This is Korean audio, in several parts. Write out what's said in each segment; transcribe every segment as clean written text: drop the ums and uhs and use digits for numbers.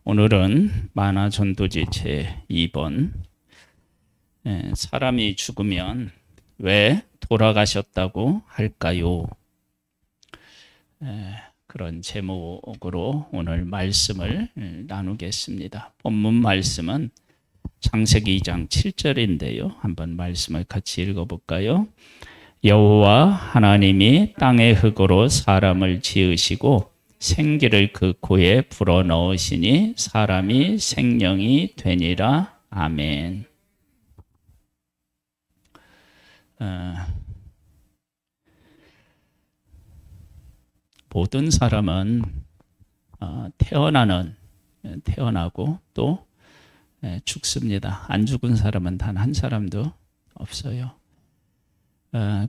오늘은 만화전도지 제2번 사람이 죽으면 왜 돌아가셨다고 할까요? 그런 제목으로 오늘 말씀을 나누겠습니다. 본문 말씀은 창세기 2장 7절인데요. 한번 말씀을 같이 읽어볼까요? 여호와 하나님이 땅의 흙으로 사람을 지으시고 생기를 그 코에 불어넣으시니 사람이 생명이 되니라. 아멘. 모든 사람은 태어나고 또 죽습니다. 안 죽은 사람은 단 한 사람도 없어요.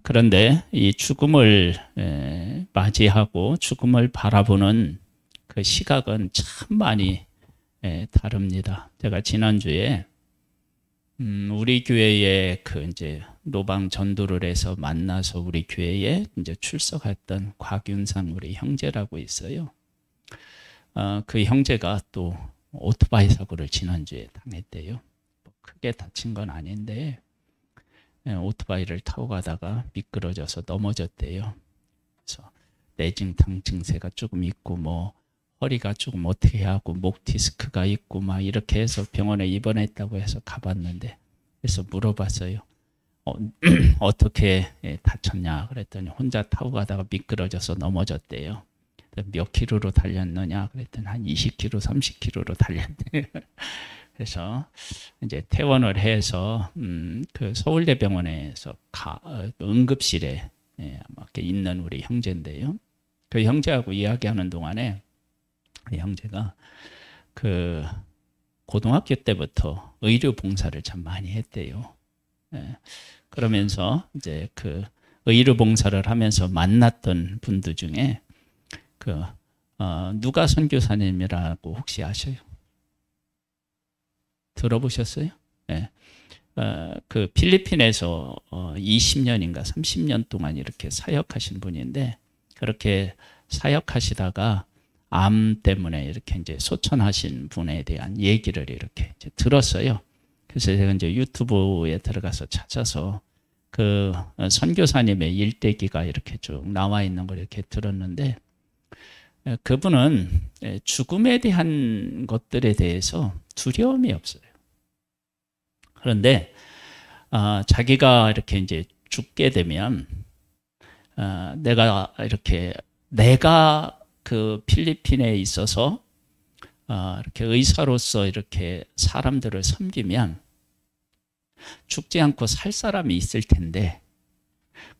그런데 이 죽음을 맞이하고 죽음을 바라보는 그 시각은 참 많이 다릅니다. 제가 지난주에 우리 교회에 이제 노방 전도를 해서 만나서 우리 교회에 이제 출석했던 곽윤상 우리 형제라고 있어요. 그 형제가 또 오토바이 사고를 지난주에 당했대요. 크게 다친 건 아닌데 오토바이를 타고 가다가 미끄러져서 넘어졌대요. 그래서 내진탕 증세가 조금 있고 뭐 허리가 조금 어떻게 하고 목 디스크가 있고 막 이렇게 해서 병원에 입원했다고 해서 가봤는데, 그래서 물어봤어요. 어떻게 다쳤냐 그랬더니 혼자 타고 가다가 미끄러져서 넘어졌대요. 몇 킬로로 달렸느냐 그랬더니 한 20킬로 30킬로로 달렸대요. 그래서 이제 퇴원을 해서 그 서울대병원에서 응급실에 있는 우리 형제인데요. 그 형제하고 이야기하는 동안에 그 형제가 그 고등학교 때부터 의료 봉사를 참 많이 했대요. 그러면서 이제 그 의료 봉사를 하면서 만났던 분들 중에 누가 선교사님이라고 혹시 아셔요? 들어보셨어요? 네. 그 필리핀에서 20년인가 30년 동안 이렇게 사역하신 분인데, 그렇게 사역하시다가 암 때문에 이렇게 이제 소천하신 분에 대한 얘기를 이렇게 이제 들었어요. 그래서 제가 이제 유튜브에 들어가서 찾아서 그 선교사님의 일대기가 이렇게 쭉 나와 있는 걸 이렇게 들었는데, 그분은 죽음에 대한 것들에 대해서 두려움이 없어요. 그런데 자기가 이렇게 이제 죽게 되면 내가 그 필리핀에 있어서 이렇게 의사로서 이렇게 사람들을 섬기면 죽지 않고 살 사람이 있을 텐데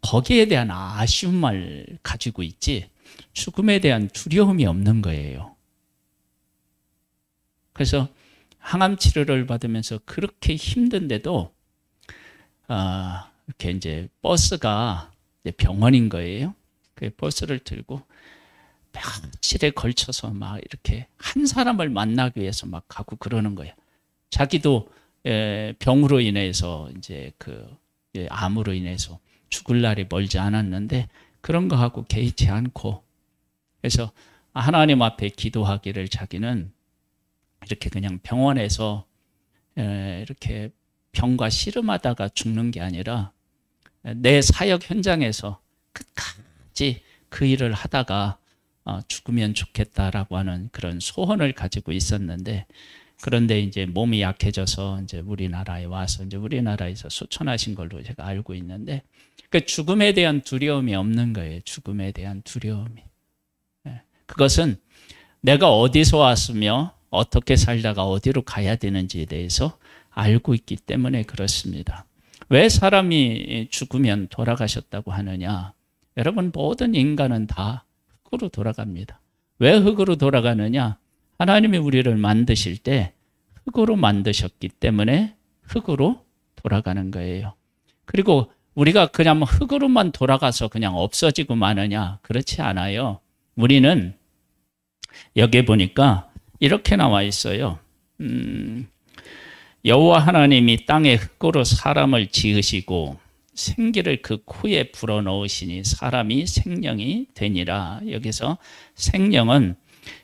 거기에 대한 아쉬움을 가지고 있지 죽음에 대한 두려움이 없는 거예요. 그래서 항암 치료를 받으면서 그렇게 힘든데도 이렇게 이제 버스가 이제 병원인 거예요. 그 버스를 들고 며칠에 걸쳐서 막 이렇게 한 사람을 만나기 위해서 막 가고 그러는 거예요. 자기도 병으로 인해서 이제 암으로 인해서 죽을 날이 멀지 않았는데 그런 거 하고 개의치 않고, 그래서 하나님 앞에 기도하기를 자기는 이렇게 그냥 병원에서 이렇게 병과 씨름하다가 죽는 게 아니라 내 사역 현장에서 끝까지 그 일을 하다가 죽으면 좋겠다라고 하는 그런 소원을 가지고 있었는데, 그런데 이제 몸이 약해져서 이제 우리나라에 와서 이제 우리나라에서 소천하신 걸로 제가 알고 있는데, 그 죽음에 대한 두려움이 없는 거예요. 죽음에 대한 두려움이. 그것은 내가 어디서 왔으며 어떻게 살다가 어디로 가야 되는지에 대해서 알고 있기 때문에 그렇습니다. 왜 사람이 죽으면 돌아가셨다고 하느냐? 여러분, 모든 인간은 다 흙으로 돌아갑니다. 왜 흙으로 돌아가느냐? 하나님이 우리를 만드실 때 흙으로 만드셨기 때문에 흙으로 돌아가는 거예요. 그리고 우리가 그냥 흙으로만 돌아가서 그냥 없어지고 마느냐? 그렇지 않아요. 우리는 여기에 보니까 이렇게 나와 있어요. 여호와 하나님이 땅의 흙으로 사람을 지으시고 생기를 그 코에 불어넣으시니 사람이 생명이 되니라. 여기서 생명은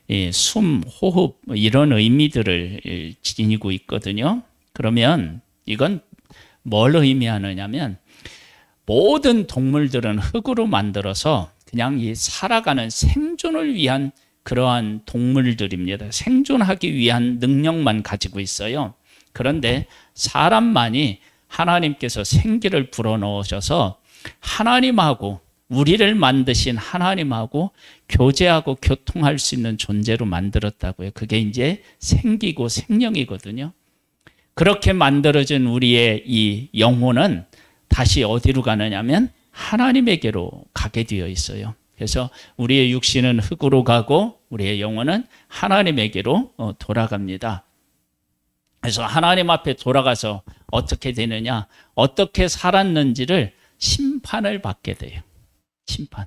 이 숨, 호흡 이런 의미들을 지니고 있거든요. 그러면 이건 뭘 의미하느냐면 모든 동물들은 흙으로 만들어서 그냥 이 살아가는 생존을 위한 그러한 동물들입니다. 생존하기 위한 능력만 가지고 있어요. 그런데 사람만이 하나님께서 생기를 불어넣으셔서 하나님하고 우리를 만드신 하나님하고 교제하고 교통할 수 있는 존재로 만들었다고요. 그게 이제 생기고 생명이거든요. 그렇게 만들어진 우리의 이 영혼은 다시 어디로 가느냐면 하나님에게로 가게 되어 있어요. 그래서 우리의 육신은 흙으로 가고 우리의 영혼은 하나님에게로 돌아갑니다. 그래서 하나님 앞에 돌아가서 어떻게 되느냐, 어떻게 살았는지를 심판을 받게 돼요. 심판.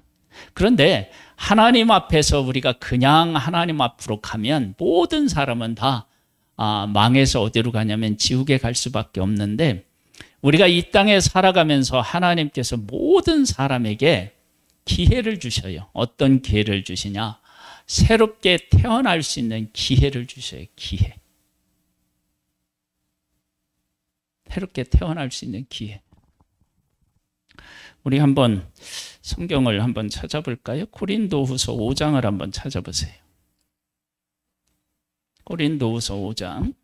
그런데 하나님 앞에서 우리가 그냥 하나님 앞으로 가면 모든 사람은 다 망해서 어디로 가냐면 지옥에 갈 수밖에 없는데, 우리가 이 땅에 살아가면서 하나님께서 모든 사람에게 기회를 주셔요. 어떤 기회를 주시냐? 새롭게 태어날 수 있는 기회를 주셔요. 기회. 새롭게 태어날 수 있는 기회. 우리 한번 성경을 한번 찾아볼까요? 고린도후서 5장을 한번 찾아보세요. 고린도후서 5장.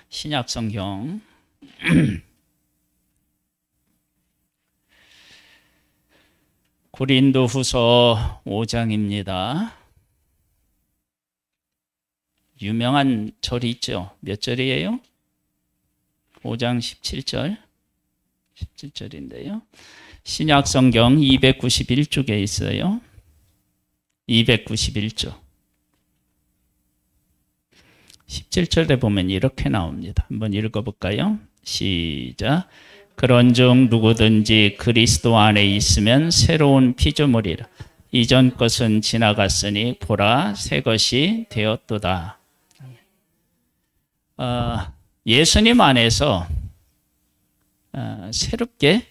신약 성경. 고린도후서 5장입니다. 유명한 절이 있죠. 몇 절이에요? 5장 17절. 17절인데요. 신약 성경 291쪽에 있어요. 291쪽. 17절에 보면 이렇게 나옵니다. 한번 읽어볼까요? 시작. 그런즉 누구든지 그리스도 안에 있으면 새로운 피조물이라. 이전 것은 지나갔으니 보라 새 것이 되었도다. 예수님 안에서 새롭게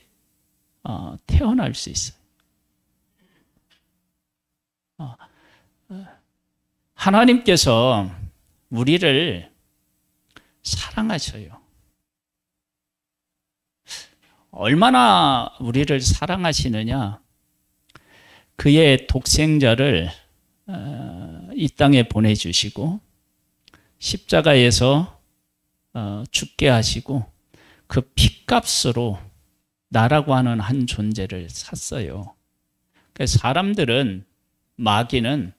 태어날 수 있어요. 하나님께서 우리를 사랑하셔요. 얼마나 우리를 사랑하시느냐? 그의 독생자를 이 땅에 보내주시고 십자가에서 죽게 하시고 그 핏값으로 나라고 하는 한 존재를 샀어요. 그래서 사람들은, 마귀는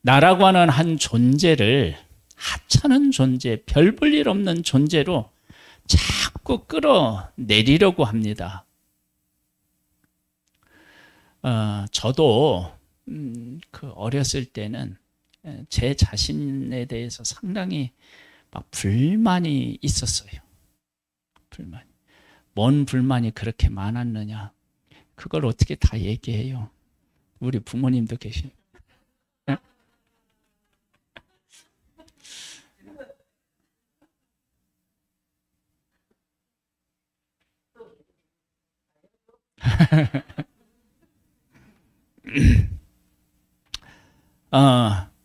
나라고 하는 한 존재를 하찮은 존재, 별 볼 일 없는 존재로 자꾸 끌어내리려고 합니다. 저도 어렸을 때는 제 자신에 대해서 상당히 막 불만이 있었어요. 불만. 뭔 불만이 그렇게 많았느냐? 그걸 어떻게 다 얘기해요? 우리 부모님도 계신.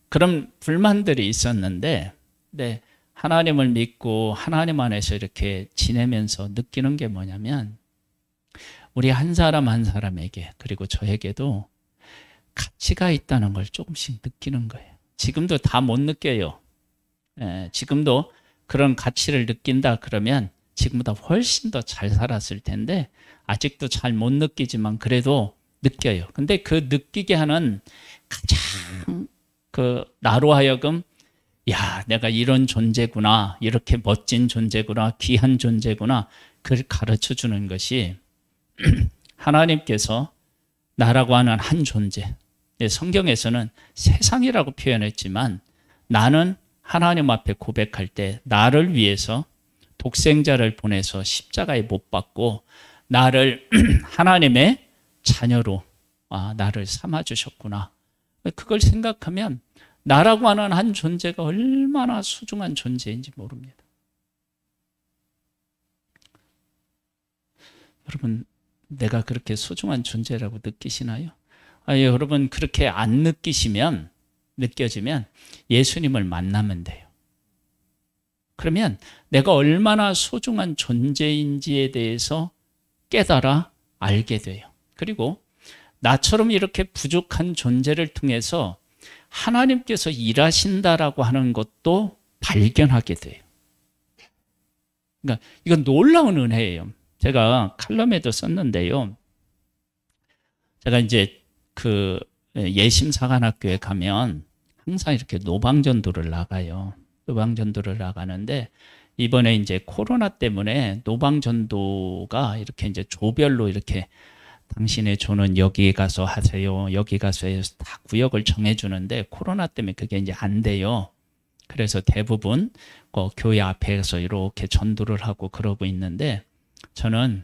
그런 불만들이 있었는데, 네, 하나님을 믿고 하나님 안에서 이렇게 지내면서 느끼는 게 뭐냐면, 우리 한 사람 한 사람에게, 그리고 저에게도 가치가 있다는 걸 조금씩 느끼는 거예요. 지금도 다 못 느껴요. 지금도 그런 가치를 느낀다 그러면 지금보다 훨씬 더 잘 살았을 텐데, 아직도 잘 못 느끼지만 그래도 느껴요. 근데 그 느끼게 하는 가장 나로 하여금, 야, 내가 이런 존재구나, 이렇게 멋진 존재구나, 귀한 존재구나, 그걸 가르쳐 주는 것이 하나님께서 나라고 하는 한 존재, 성경에서는 세상이라고 표현했지만 나는 하나님 앞에 고백할 때 나를 위해서 독생자를 보내서 십자가에 못 박고 나를 하나님의 자녀로 나를 삼아주셨구나. 그걸 생각하면 나라고 하는 한 존재가 얼마나 소중한 존재인지 모릅니다. 여러분, 내가 그렇게 소중한 존재라고 느끼시나요? 여러분 그렇게 안 느껴지면 예수님을 만나면 돼요. 그러면 내가 얼마나 소중한 존재인지에 대해서 깨달아 알게 돼요. 그리고 나처럼 이렇게 부족한 존재를 통해서 하나님께서 일하신다라고 하는 것도 발견하게 돼요. 그러니까 이건 놀라운 은혜예요. 제가 칼럼에도 썼는데요. 제가 이제 그 예심사관학교에 가면 항상 이렇게 노방전도를 나가요. 노방전도를 나가는데 이번에 이제 코로나 때문에 노방전도가 이렇게 이제 조별로 이렇게 당신의 조는 여기 가서 하세요. 여기 가서 해서 다 구역을 정해주는데 코로나 때문에 그게 이제 안 돼요. 그래서 대부분 그 교회 앞에서 이렇게 전도를 하고 그러고 있는데 저는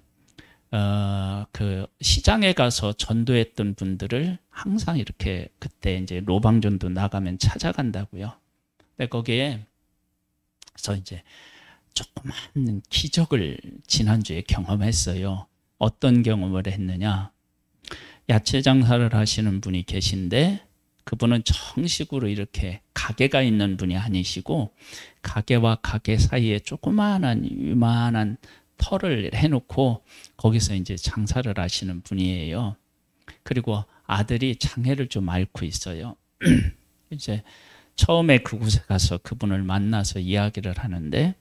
그 시장에 가서 전도했던 분들을 항상 이렇게 그때 이제 노방전도 나가면 찾아간다고요. 근데 거기에 그래서 이제 조그만 기적을 지난주에 경험했어요. 어떤 경험을 했느냐? 야채 장사를 하시는 분이 계신데 그분은 정식으로 이렇게 가게가 있는 분이 아니시고 가게와 가게 사이에 조그마한 유만한 터를 해놓고 거기서 이제 장사를 하시는 분이에요. 그리고 아들이 장애를 좀 앓고 있어요. 이제 처음에 그곳에 가서 그분을 만나서 이야기를 하는데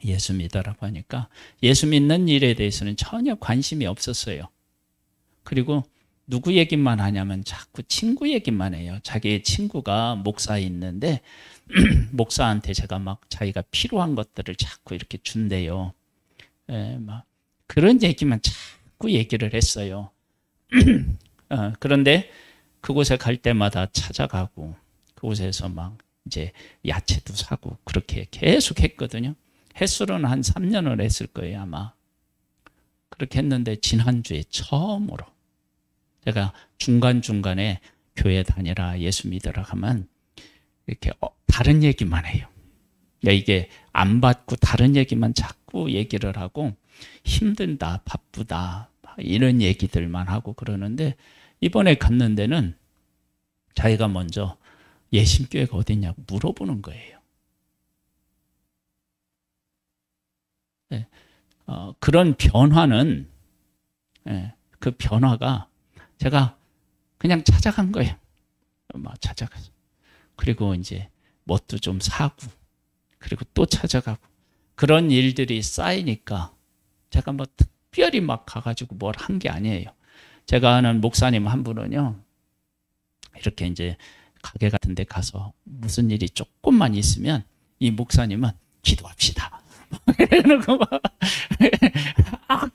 예수 믿으라고 하니까 예수 믿는 일에 대해서는 전혀 관심이 없었어요. 그리고 누구 얘기만 하냐면 자꾸 친구 얘기만 해요. 자기의 친구가 목사에 있는데 목사한테 제가 막 자기가 필요한 것들을 자꾸 이렇게 준대요. 막 그런 얘기만 자꾸 얘기를 했어요. 그런데 그곳에 갈 때마다 찾아가고 그곳에서 막 이제 야채도 사고 그렇게 계속 했거든요. 횟수로는 한 3년을 했을 거예요, 아마. 그렇게 했는데 지난주에 처음으로 제가 중간중간에 교회 다니라 예수 믿으라 하면 이렇게 다른 얘기만 해요. 그러니까 이게 안 받고 다른 얘기만 자꾸 얘기를 하고 힘든다, 바쁘다 이런 얘기들만 하고 그러는데 이번에 갔는 데는 자기가 먼저 예심교회가 어디냐고 물어보는 거예요. 네. 그런 변화는 그 변화가 제가 그냥 찾아간 거예요. 막 찾아가서 그리고 이제 뭣도 좀 사고 그리고 또 찾아가고 그런 일들이 쌓이니까 제가 뭐 특별히 막 가가지고 뭘 한 게 아니에요. 제가 아는 목사님 한 분은요 이렇게 이제 가게 같은 데 가서 무슨 일이 조금만 있으면 이 목사님은 기도합시다 이러고 막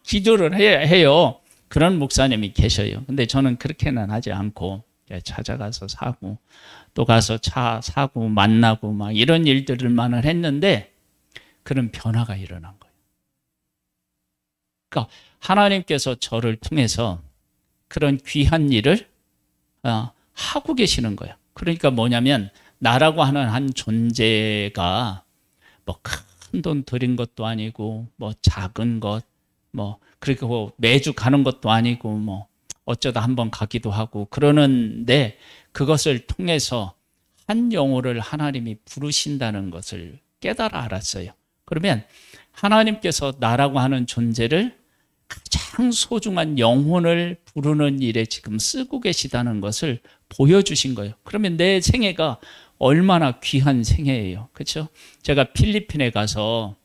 기도를 해요. 그런 목사님이 계셔요. 근데 저는 그렇게는 하지 않고 찾아가서 사고 또 가서 차 사고 만나고 막 이런 일들만을 했는데 그런 변화가 일어난 거예요. 그러니까 하나님께서 저를 통해서 그런 귀한 일을 하고 계시는 거예요. 그러니까 뭐냐면 나라고 하는 한 존재가 뭐 큰 돈 들인 것도 아니고 뭐 작은 것 뭐 그리고 매주 가는 것도 아니고 뭐 어쩌다 한번 가기도 하고 그러는데 그것을 통해서 한 영혼을 하나님이 부르신다는 것을 깨달아 알았어요. 그러면 하나님께서 나라고 하는 존재를 가장 소중한 영혼을 부르는 일에 지금 쓰고 계시다는 것을 보여주신 거예요. 그러면 내 생애가 얼마나 귀한 생애예요. 그렇죠? 제가 필리핀에 가서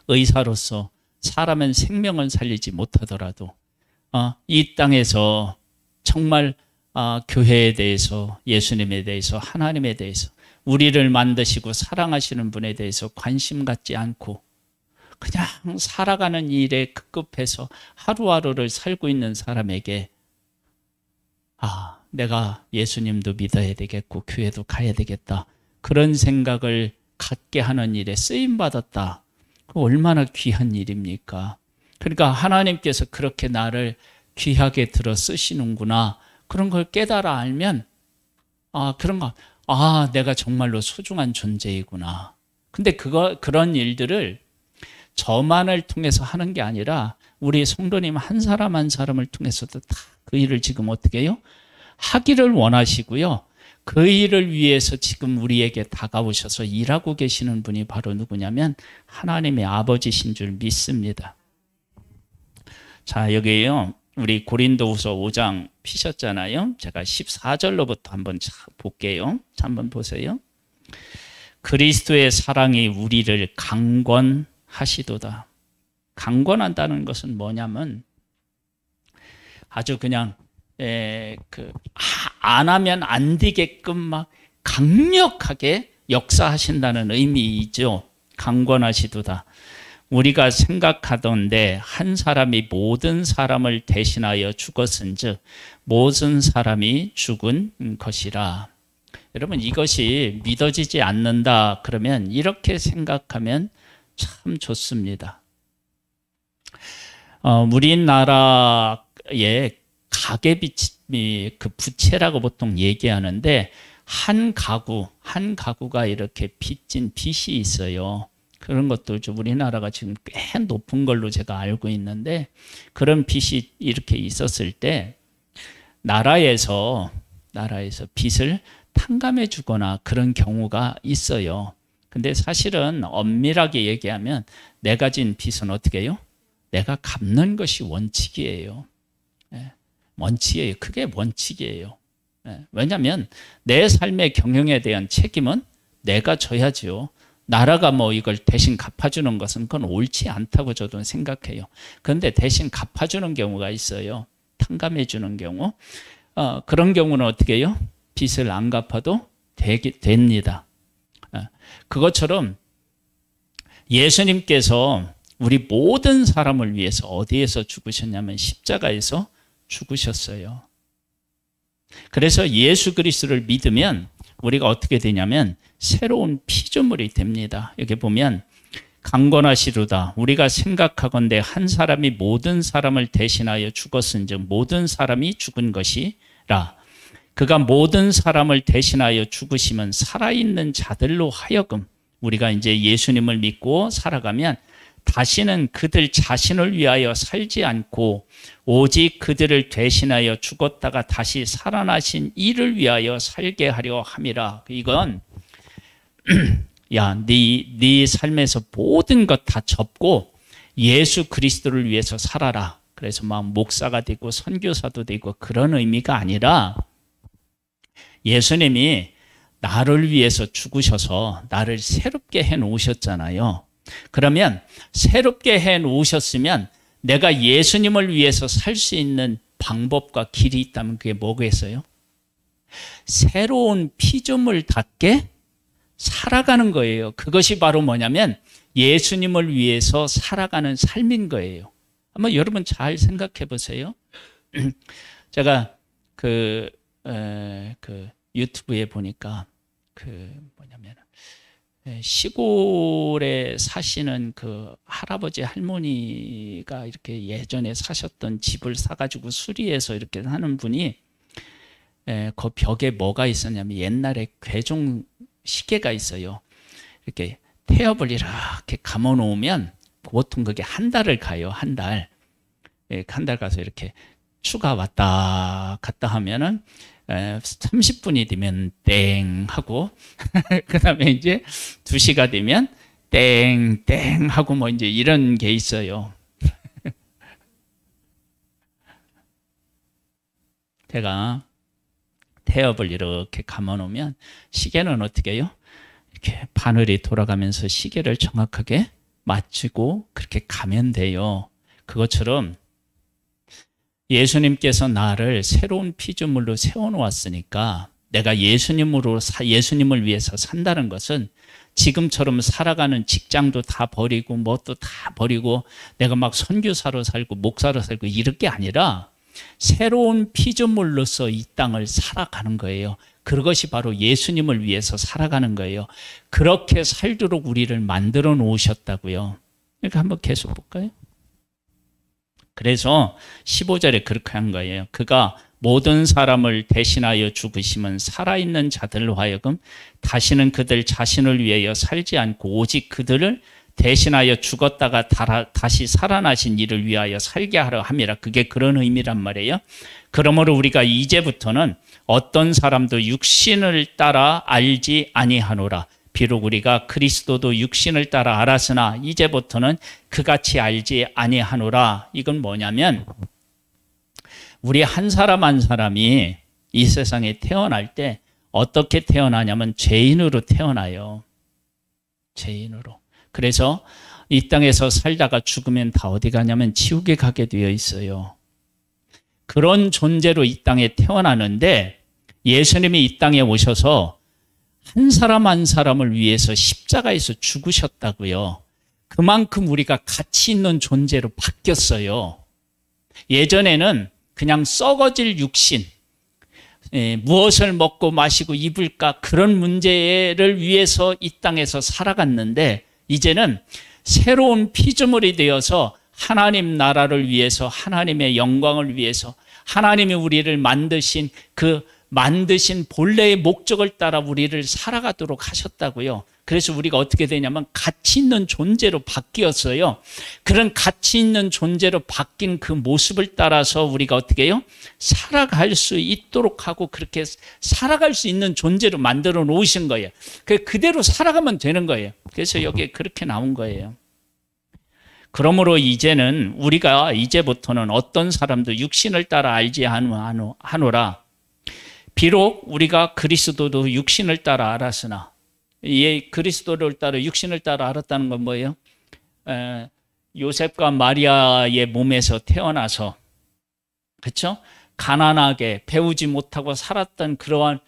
의사로서 사람은 생명을 살리지 못하더라도 이 땅에서 정말 교회에 대해서 예수님에 대해서 하나님에 대해서 우리를 만드시고 사랑하시는 분에 대해서 관심 갖지 않고 그냥 살아가는 일에 급급해서 하루하루를 살고 있는 사람에게 내가 예수님도 믿어야 되겠고 교회도 가야 되겠다 그런 생각을 갖게 하는 일에 쓰임받았다. 얼마나 귀한 일입니까? 그러니까 하나님께서 그렇게 나를 귀하게 들어 쓰시는구나 그런 걸 깨달아 알면 내가 정말로 소중한 존재이구나. 근데 그런 일들을 저만을 통해서 하는 게 아니라 우리 성도님 한 사람 한 사람을 통해서도 다 그 일을 지금 어떻게 해요? 하기를 원하시고요. 그 일을 위해서 지금 우리에게 다가오셔서 일하고 계시는 분이 바로 누구냐면 하나님의 아버지신 줄 믿습니다. 자, 여기에요. 우리 고린도후서 5장 피셨잖아요. 제가 14절로부터 한번 볼게요. 자, 한번 보세요. 그리스도의 사랑이 우리를 강권하시도다. 강권한다는 것은 뭐냐면 아주 그냥 안 하면 안 되게끔 막 강력하게 역사하신다는 의미이죠. 강권하시도다. 우리가 생각하던대 한 사람이 모든 사람을 대신하여 죽었은즉 모든 사람이 죽은 것이라. 여러분, 이것이 믿어지지 않는다 그러면 이렇게 생각하면 참 좋습니다. 우리나라의 가계비 그 부채라고 보통 얘기하는데 한 가구가 이렇게 빚진 빚이 있어요. 그런 것도 우리나라가 지금 꽤 높은 걸로 제가 알고 있는데 그런 빚이 이렇게 있었을 때 나라에서 빚을 탕감해 주거나 그런 경우가 있어요. 근데 사실은 엄밀하게 얘기하면 내가 진 빚은 어떻게 해요? 내가 갚는 것이 원칙이에요. 원칙이에요. 그게 원칙이에요. 왜냐하면 내 삶의 경영에 대한 책임은 내가 져야죠. 나라가 뭐 이걸 대신 갚아주는 것은 그건 옳지 않다고 저도 생각해요. 그런데 대신 갚아주는 경우가 있어요. 탕감해 주는 경우. 그런 경우는 어떻게 해요? 빚을 안 갚아도 됩니다. 그것처럼 예수님께서 우리 모든 사람을 위해서 어디에서 죽으셨냐면 십자가에서 죽으셨어요. 그래서 예수 그리스도를 믿으면 우리가 어떻게 되냐면 새로운 피조물이 됩니다. 여기 보면 강권하시도다. 우리가 생각하건대 한 사람이 모든 사람을 대신하여 죽었은즉 모든 사람이 죽은 것이라. 그가 모든 사람을 대신하여 죽으시면 살아있는 자들로 하여금 우리가 이제 예수님을 믿고 살아가면 다시는 그들 자신을 위하여 살지 않고 오직 그들을 대신하여 죽었다가 다시 살아나신 이를 위하여 살게 하려 함이라. 이건 네 삶에서 모든 것 다 접고 예수 그리스도를 위해서 살아라. 그래서 막 목사가 되고 선교사도 되고 그런 의미가 아니라 예수님이 나를 위해서 죽으셔서 나를 새롭게 해 놓으셨잖아요. 그러면 새롭게 해 놓으셨으면 내가 예수님을 위해서 살 수 있는 방법과 길이 있다면 그게 뭐겠어요? 새로운 피조물답게 살아가는 거예요. 그것이 바로 뭐냐면 예수님을 위해서 살아가는 삶인 거예요. 한번 여러분 잘 생각해 보세요. 제가 그 유튜브에 보니까 시골에 사시는 그 할아버지 할머니가 이렇게 예전에 사셨던 집을 사가지고 수리해서 이렇게 하는 분이 그 벽에 뭐가 있었냐면 옛날에 괴종 시계가 있어요. 이렇게 태엽을 이렇게 감아 놓으면 보통 그게 한 달을 가요. 한 달. 한 달 가서 이렇게 추가 왔다 갔다 하면은 30분이 되면 땡 하고 그 다음에 이제 2시가 되면 땡 하고 뭐 이제 이런 게 있어요. 제가 태엽을 이렇게 감아 놓으면 시계는 어떻게 해요? 이렇게 바늘이 돌아가면서 시계를 정확하게 맞추고 그렇게 가면 돼요. 그것처럼 예수님께서 나를 새로운 피조물로 세워놓았으니까 내가 예수님을 위해서 산다는 것은 지금처럼 살아가는 직장도 다 버리고 뭣도 다 버리고 내가 막 선교사로 살고 목사로 살고 이럴 게 아니라 새로운 피조물로서 이 땅을 살아가는 거예요. 그것이 바로 예수님을 위해서 살아가는 거예요. 그렇게 살도록 우리를 만들어 놓으셨다고요. 이렇게 한번 계속 볼까요? 그래서 15절에 그렇게 한 거예요. 그가 모든 사람을 대신하여 죽으시면 살아있는 자들로 하여금 다시는 그들 자신을 위하여 살지 않고 오직 그들을 대신하여 죽었다가 다시 살아나신 이를 위하여 살게 하려 함이라. 그게 그런 의미란 말이에요. 그러므로 우리가 이제부터는 어떤 사람도 육신을 따라 알지 아니하노라. 비록 우리가 그리스도도 육신을 따라 알았으나 이제부터는 그같이 알지 아니하노라. 이건 뭐냐면 우리 한 사람 한 사람이 이 세상에 태어날 때 어떻게 태어나냐면 죄인으로 태어나요. 죄인으로. 그래서 이 땅에서 살다가 죽으면 다 어디 가냐면 지옥에 가게 되어 있어요. 그런 존재로 이 땅에 태어나는데 예수님이 이 땅에 오셔서 한 사람 한 사람을 위해서 십자가에서 죽으셨다고요. 그만큼 우리가 가치 있는 존재로 바뀌었어요. 예전에는 그냥 썩어질 육신, 무엇을 먹고 마시고 입을까 그런 문제를 위해서 이 땅에서 살아갔는데 이제는 새로운 피조물이 되어서 하나님 나라를 위해서 하나님의 영광을 위해서 하나님이 우리를 만드신 그 만드신 본래의 목적을 따라 우리를 살아가도록 하셨다고요. 그래서 우리가 어떻게 되냐면 가치 있는 존재로 바뀌었어요. 그런 가치 있는 존재로 바뀐 그 모습을 따라서 우리가 어떻게 해요? 살아갈 수 있도록 하고 그렇게 살아갈 수 있는 존재로 만들어 놓으신 거예요. 그대로 살아가면 되는 거예요. 그래서 여기에 그렇게 나온 거예요. 그러므로 이제는 우리가 이제부터는 어떤 사람도 육신을 따라 알지 하노라. 비록 우리가 그리스도도 육신을 따라 알았으나 그리스도를 따라 육신을 따라 알았다는 건 뭐예요? 요셉과 마리아의 몸에서 태어나서 그렇죠? 가난하게 배우지 못하고 살았던 그러한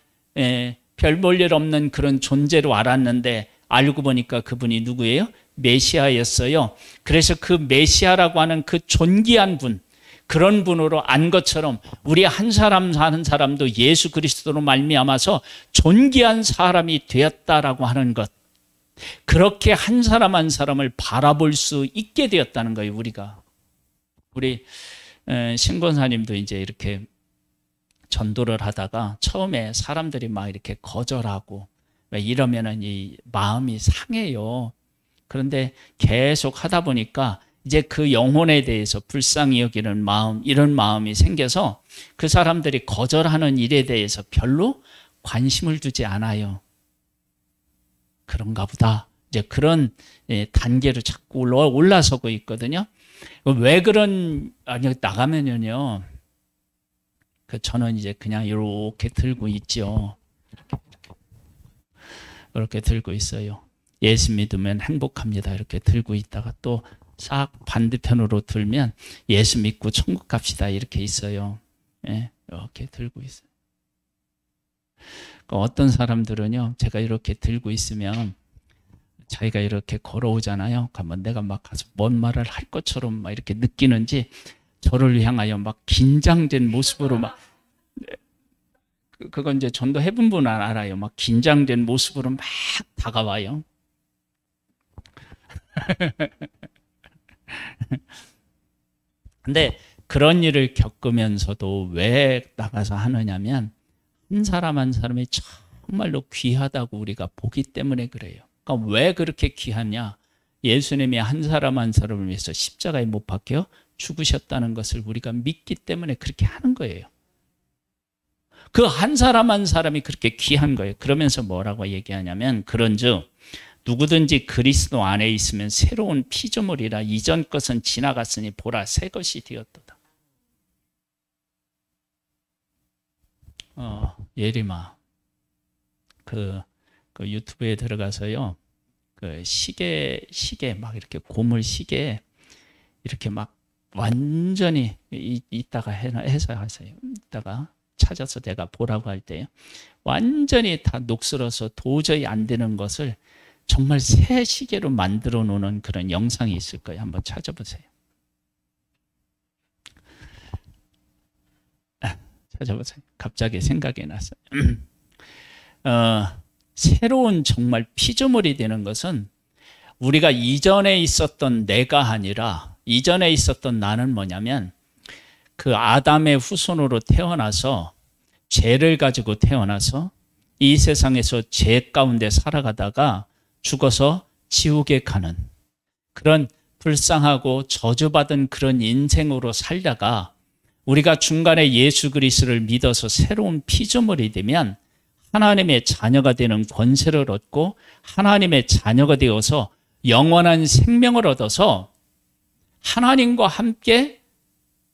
별 볼 일 없는 그런 존재로 알았는데 알고 보니까 그분이 누구예요? 메시아였어요. 그래서 그 메시아라고 하는 그 존귀한 분, 그런 분으로 안 것처럼 우리 한 사람 사는 사람도 예수 그리스도로 말미암아서 존귀한 사람이 되었다라고 하는 것, 그렇게 한 사람 한 사람을 바라볼 수 있게 되었다는 거예요. 우리 신권사님도 이제 이렇게 전도를 하다가 처음에 사람들이 막 이렇게 거절하고 왜 이러면은 이 마음이 상해요. 그런데 계속 하다 보니까 이제 그 영혼에 대해서 불쌍히 여기는 마음, 이런 마음이 생겨서 그 사람들이 거절하는 일에 대해서 별로 관심을 두지 않아요. 그런가 보다. 이제 그런 단계로 자꾸 올라서고 있거든요. 왜 나가면요. 저는 이제 그냥 이렇게 들고 있죠. 이렇게 들고 있어요. 예수 믿으면 행복합니다. 이렇게 들고 있다가 또 싹 반대편으로 들면 예수 믿고 천국 갑시다. 이렇게 있어요. 이렇게 들고 있어요. 어떤 사람들은요, 제가 이렇게 들고 있으면 자기가 이렇게 걸어오잖아요. 그러면 내가 막 가서 뭔 말을 할 것처럼 막 이렇게 느끼는지 저를 향하여 막 긴장된 모습으로 막, 그건 이제 전도 해본 분은 알아요. 막 긴장된 모습으로 막 다가와요. 근데 그런 일을 겪으면서도 왜 나가서 하느냐면 한 사람 한 사람이 정말로 귀하다고 우리가 보기 때문에 그래요. 그러니까 왜 그렇게 귀하냐? 예수님이 한 사람 한 사람을 위해서 십자가에 못 박혀 죽으셨다는 것을 우리가 믿기 때문에 그렇게 하는 거예요. 그 한 사람 한 사람이 그렇게 귀한 거예요. 그러면서 뭐라고 얘기하냐면 그런즉 누구든지 그리스도 안에 있으면 새로운 피조물이라 이전 것은 지나갔으니 보라 새 것이 되었도다. 예림아, 그 유튜브에 들어가서요, 그 시계 막 이렇게 고물 시계 이렇게 막 완전히 이따가 해서 하세요. 이따가 찾아서 내가 보라고 할 때요, 완전히 다 녹슬어서 도저히 안 되는 것을 정말 새 시계로 만들어 놓는 그런 영상이 있을 거예요. 한번 찾아보세요. 찾아보세요. 갑자기 생각이 났어요. 새로운 정말 피조물이 되는 것은 우리가 이전에 있었던 내가 아니라 이전에 있었던 나는 뭐냐면 그 아담의 후손으로 태어나서 죄를 가지고 태어나서 이 세상에서 죄 가운데 살아가다가 죽어서 지옥에 가는 그런 불쌍하고 저주받은 그런 인생으로 살다가 우리가 중간에 예수 그리스도를 믿어서 새로운 피조물이 되면 하나님의 자녀가 되는 권세를 얻고 하나님의 자녀가 되어서 영원한 생명을 얻어서 하나님과 함께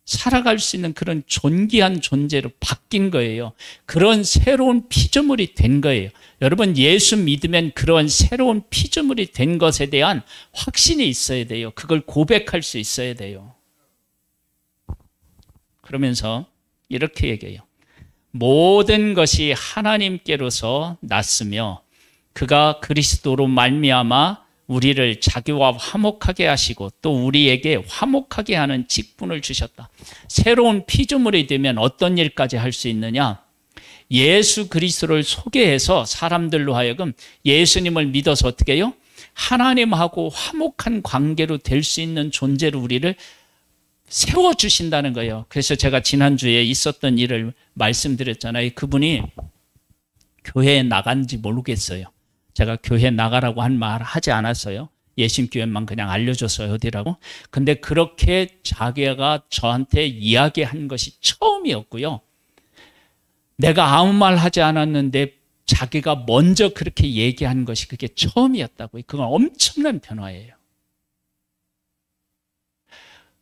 살아갈 수 있는 그런 존귀한 존재로 바뀐 거예요. 그런 새로운 피조물이 된 거예요. 여러분, 예수 믿으면 그런 새로운 피조물이 된 것에 대한 확신이 있어야 돼요. 그걸 고백할 수 있어야 돼요. 그러면서 이렇게 얘기해요. 모든 것이 하나님께로서 났으며 그가 그리스도로 말미암아 우리를 자기와 화목하게 하시고 또 우리에게 화목하게 하는 직분을 주셨다. 새로운 피조물이 되면 어떤 일까지 할 수 있느냐? 예수 그리스도를 소개해서 사람들로 하여금 예수님을 믿어서 어떻게 해요? 하나님하고 화목한 관계로 될 수 있는 존재로 우리를 세워주신다는 거예요. 그래서 제가 지난주에 있었던 일을 말씀드렸잖아요. 그분이 교회에 나간지 모르겠어요. 제가 교회 나가라고 한 말 하지 않았어요. 예심교회만 그냥 알려줬어요. 어디라고. 근데 그렇게 자기가 저한테 이야기한 것이 처음이었고요. 내가 아무 말 하지 않았는데 자기가 먼저 그렇게 얘기한 것이 그게 처음이었다고요. 그건 엄청난 변화예요.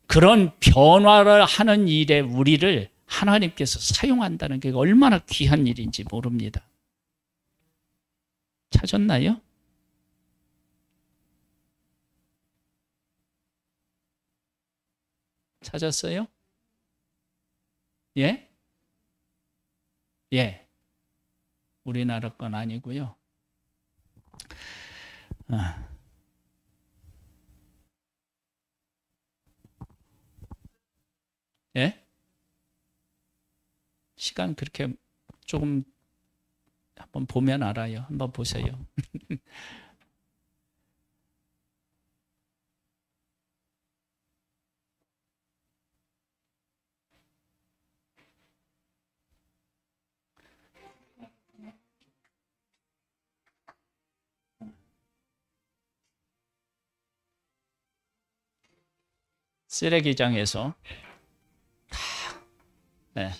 그런 변화를 하는 일에 우리를 하나님께서 사용한다는 게 얼마나 귀한 일인지 모릅니다. 찾았나요? 찾았어요? 예? 예. 우리나라 건 아니고요. 예? 시간 그렇게 조금 한번 보면 알아요. 한번 보세요. 쓰레기장에서 네.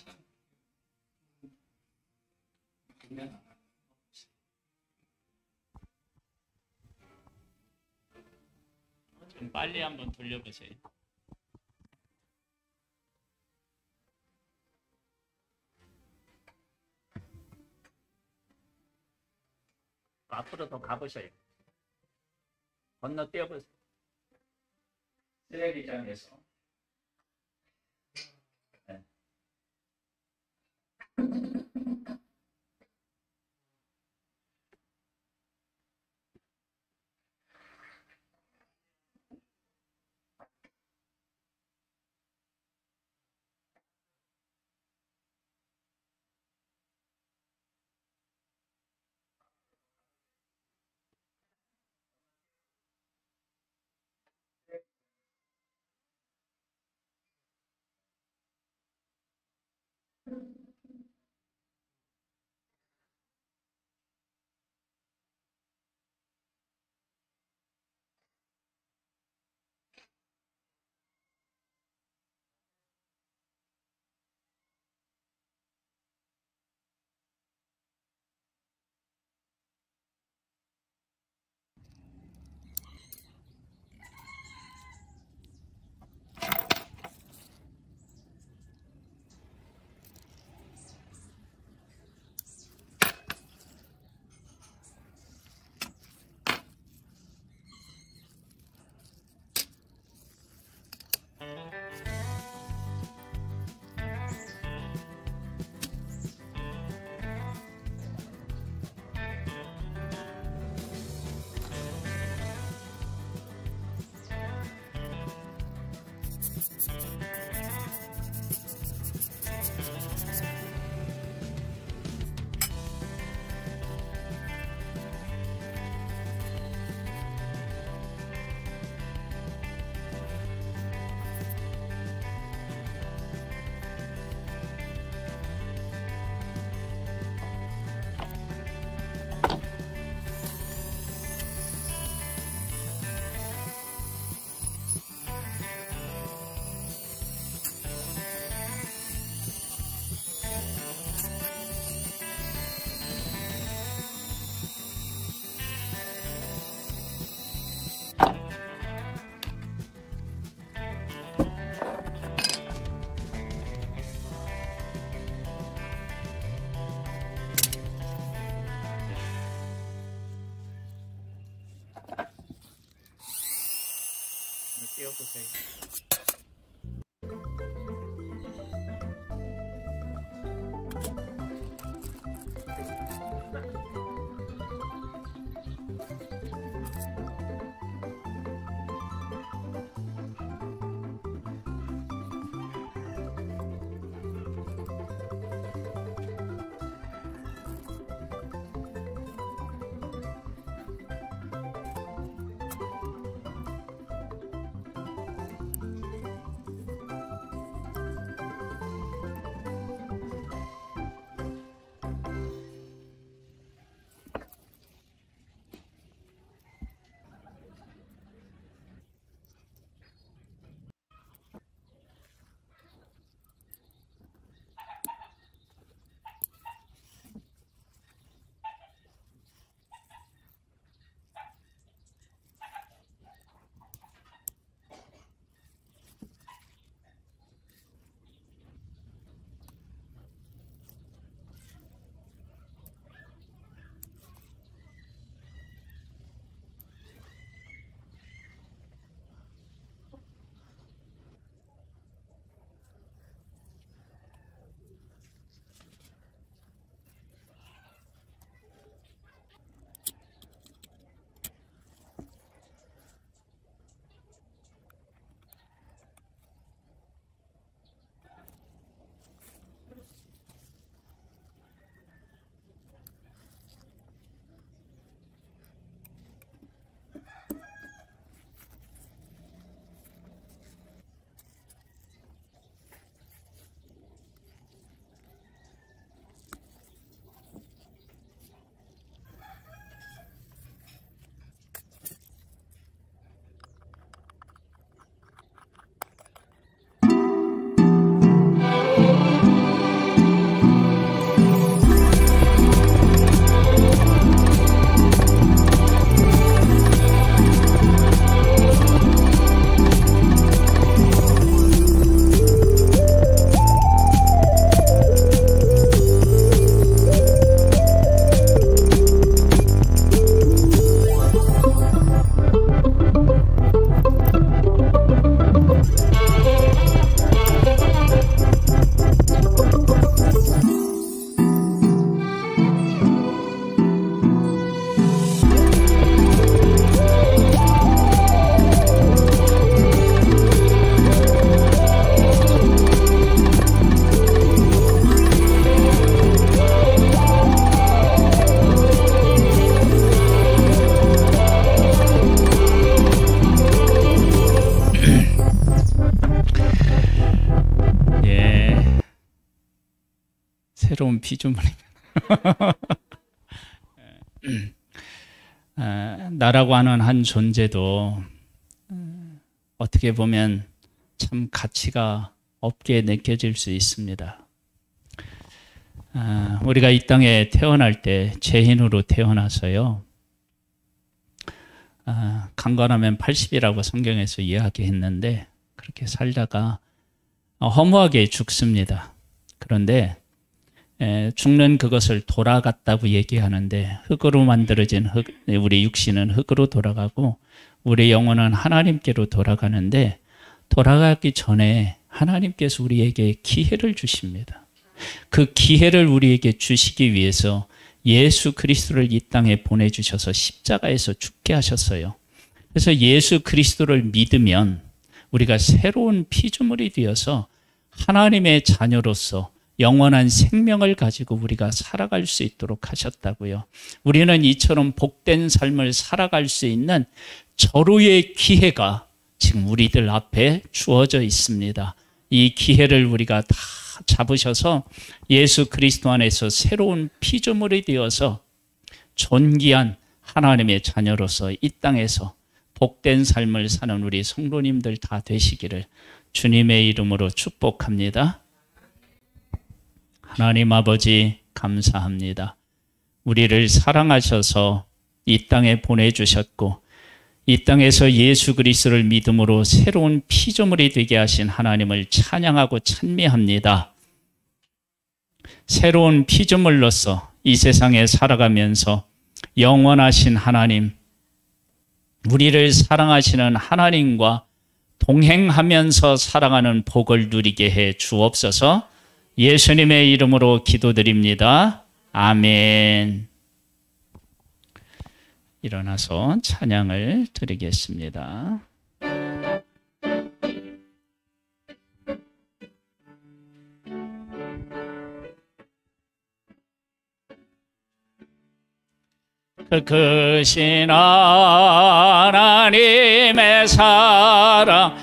좀 빨리 한번 돌려보세요. 앞으로 더 가보셔요. 건너뛰어보세요. 쓰레기장에서 네. 새로운 피조물입니다. 나라고 하는 한 존재도 어떻게 보면 참 가치가 없게 느껴질 수 있습니다. 우리가 이 땅에 태어날 때 죄인으로 태어나서요. 강건하면 80이라고 성경에서 이야기했는데 그렇게 살다가 허무하게 죽습니다. 그런데 죽는 그것을 돌아갔다고 얘기하는데 흙으로 만들어진 우리 육신은 흙으로 돌아가고 우리 영혼은 하나님께로 돌아가는데 돌아가기 전에 하나님께서 우리에게 기회를 주십니다. 그 기회를 우리에게 주시기 위해서 예수 그리스도를 이 땅에 보내주셔서 십자가에서 죽게 하셨어요. 그래서 예수 그리스도를 믿으면 우리가 새로운 피조물이 되어서 하나님의 자녀로서 영원한 생명을 가지고 우리가 살아갈 수 있도록 하셨다고요. 우리는 이처럼 복된 삶을 살아갈 수 있는 절호의 기회가 지금 우리들 앞에 주어져 있습니다. 이 기회를 우리가 다 잡으셔서 예수 그리스도 안에서 새로운 피조물이 되어서 존귀한 하나님의 자녀로서 이 땅에서 복된 삶을 사는 우리 성도님들 다 되시기를 주님의 이름으로 축복합니다. 하나님 아버지 감사합니다. 우리를 사랑하셔서 이 땅에 보내주셨고 이 땅에서 예수 그리스도를 믿음으로 새로운 피조물이 되게 하신 하나님을 찬양하고 찬미합니다. 새로운 피조물로서 이 세상에 살아가면서 영원하신 하나님, 우리를 사랑하시는 하나님과 동행하면서 살아가는 복을 누리게 해 주옵소서. 예수님의 이름으로 기도드립니다. 아멘. 일어나서 찬양을 드리겠습니다. 크신 하나님의 사랑